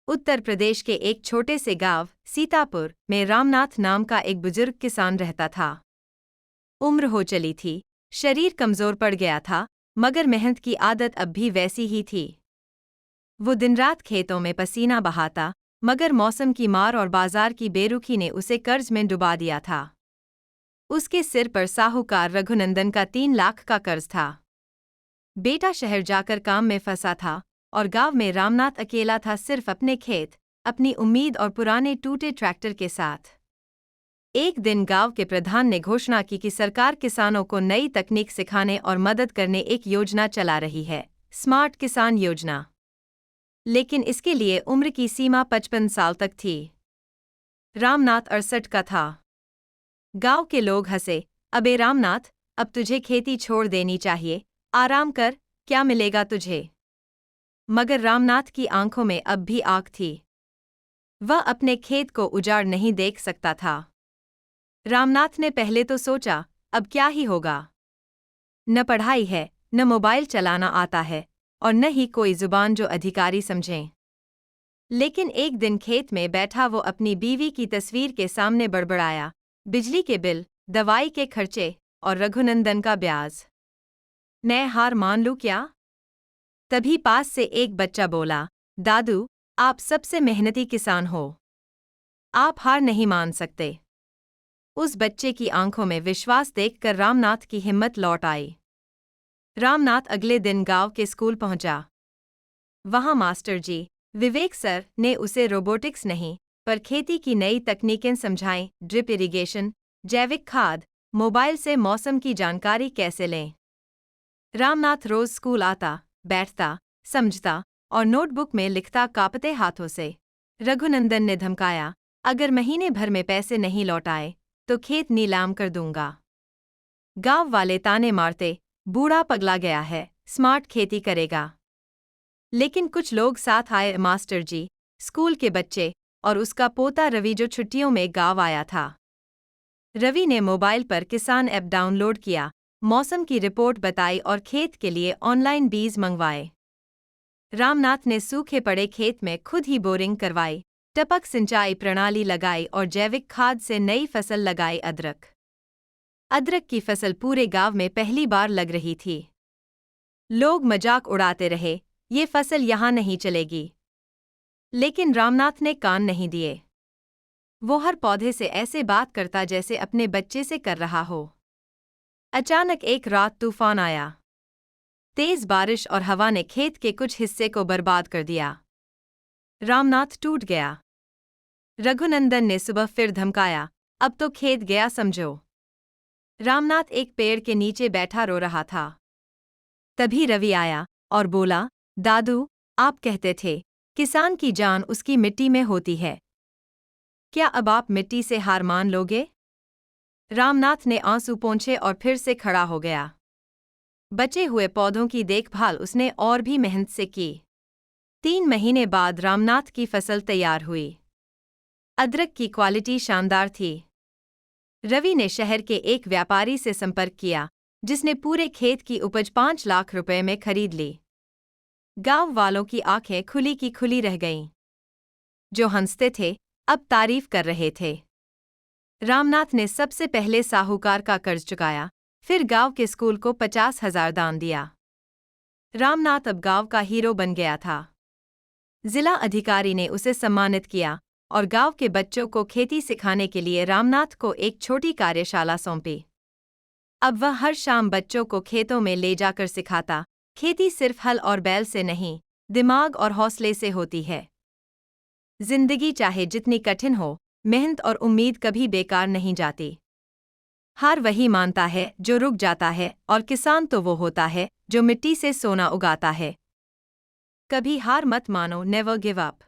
उत्तर प्रदेश के एक छोटे से गांव सीतापुर में रामनाथ नाम का एक बुजुर्ग किसान रहता था। उम्र हो चली थी, शरीर कमजोर पड़ गया था, मगर मेहनत की आदत अब भी वैसी ही थी। वो दिन-रात खेतों में पसीना बहाता, मगर मौसम की मार और बाजार की बेरुखी ने उसे कर्ज में डुबा दिया था। उसके सिर पर साहूकार रघुनंदन का 3 लाख का कर्ज था। बेटा शहर जाकर काम में फंसा था और गांव में रामनाथ अकेला था, सिर्फ अपने खेत, अपनी उम्मीद और पुराने टूटे ट्रैक्टर के साथ। एक दिन गांव के प्रधान ने घोषणा की कि सरकार किसानों को नई तकनीक सिखाने और मदद करने एक योजना चला रही है, स्मार्ट किसान योजना। लेकिन इसके लिए उम्र की सीमा 55 साल तक थी। रामनाथ 68 का था। गांव के लोग हंसे, अबे रामनाथ, अब तुझे खेती छोड़ देनी चाहिए, आराम कर, क्या मिलेगा तुझे। मगर रामनाथ की आंखों में अब भी आग थी। वह अपने खेत को उजाड़ नहीं देख सकता था। रामनाथ ने पहले तो सोचा, अब क्या ही होगा। न पढ़ाई है, न मोबाइल चलाना आता है, और न ही कोई जुबान जो अधिकारी समझें। लेकिन एक दिन खेत में बैठा वो अपनी बीवी की तस्वीर के सामने बड़बड़ाया, बिजली के बिल, दवाई के खर्चे और रघुनंदन का ब्याज। मैं हार मान लूं क्या? तभी पास से एक बच्चा बोला, दादू, आप सबसे मेहनती किसान हो, आप हार नहीं मान सकते। उस बच्चे की आंखों में विश्वास देखकर रामनाथ की हिम्मत लौट आई। रामनाथ अगले दिन गांव के स्कूल पहुंचा। वहां मास्टर जी, विवेक सर, ने उसे रोबोटिक्स नहीं, पर खेती की नई तकनीकें समझाईं, ड्रिप इरिगेशन, जैविक खाद, मोबाइल से मौसम की जानकारी कैसे लें। रामनाथ रोज स्कूल आता, बैठता, समझता और नोटबुक में लिखता कांपते हाथों से। रघुनंदन ने धमकाया, अगर महीने भर में पैसे नहीं लौटाए तो खेत नीलाम कर दूंगा। गांव वाले ताने मारते, बूढ़ा पगला गया है, स्मार्ट खेती करेगा। लेकिन कुछ लोग साथ आए, मास्टर जी, स्कूल के बच्चे और उसका पोता रवि जो छुट्टियों में गांव आया था। रवि ने मोबाइल पर किसान ऐप डाउनलोड किया, मौसम की रिपोर्ट बताई और खेत के लिए ऑनलाइन बीज मंगवाए। रामनाथ ने सूखे पड़े खेत में खुद ही बोरिंग करवाई, टपक सिंचाई प्रणाली लगाई और जैविक खाद से नई फसल लगाई, अदरक की फसल पूरे गांव में पहली बार लग रही थी। लोग मजाक उड़ाते रहे, ये फसल यहां नहीं चलेगी। लेकिन रामनाथ ने कान नहीं दिए। वो हर पौधे से ऐसे बात करता जैसे अपने बच्चे से कर रहा हो। अचानक एक रात तूफान आया। तेज बारिश और हवा ने खेत के कुछ हिस्से को बर्बाद कर दिया। रामनाथ टूट गया। रघुनंदन ने सुबह फिर धमकाया, अब तो खेत गया समझो। रामनाथ एक पेड़ के नीचे बैठा रो रहा था। तभी रवि आया और बोला, दादू, आप कहते थे, किसान की जान उसकी मिट्टी में होती है। क्या अब आप मिट्टी से हार मान लोगे? रामनाथ ने आंसू पोंछे और फिर से खड़ा हो गया। बचे हुए पौधों की देखभाल उसने और भी मेहनत से की। 3 महीने बाद रामनाथ की फसल तैयार हुई। अदरक की क्वालिटी शानदार थी। रवि ने शहर के एक व्यापारी से संपर्क किया, जिसने पूरे खेत की उपज 5 लाख रुपए में खरीद ली। गांव वालों की आंखें खुली की खुली रह गईं। जो हंसते थे, अब तारीफ कर रहे थे। रामनाथ ने सबसे पहले साहूकार का कर्ज चुकाया, फिर गांव के स्कूल को 50,000 दान दिया। रामनाथ अब गांव का हीरो बन गया था। जिला अधिकारी ने उसे सम्मानित किया और गांव के बच्चों को खेती सिखाने के लिए रामनाथ को एक छोटी कार्यशाला सौंपी। अब वह हर शाम बच्चों को खेतों में ले जाकर सिखाता, खेती सिर्फ हल और बैल से नहीं, दिमाग और हौसले से होती है। जिंदगी चाहे जितनी कठिन हो, मेहनत और उम्मीद कभी बेकार नहीं जाती। हार वही मानता है जो रुक जाता है, और किसान तो वो होता है जो मिट्टी से सोना उगाता है। कभी हार मत मानो, नेवर गिव अप।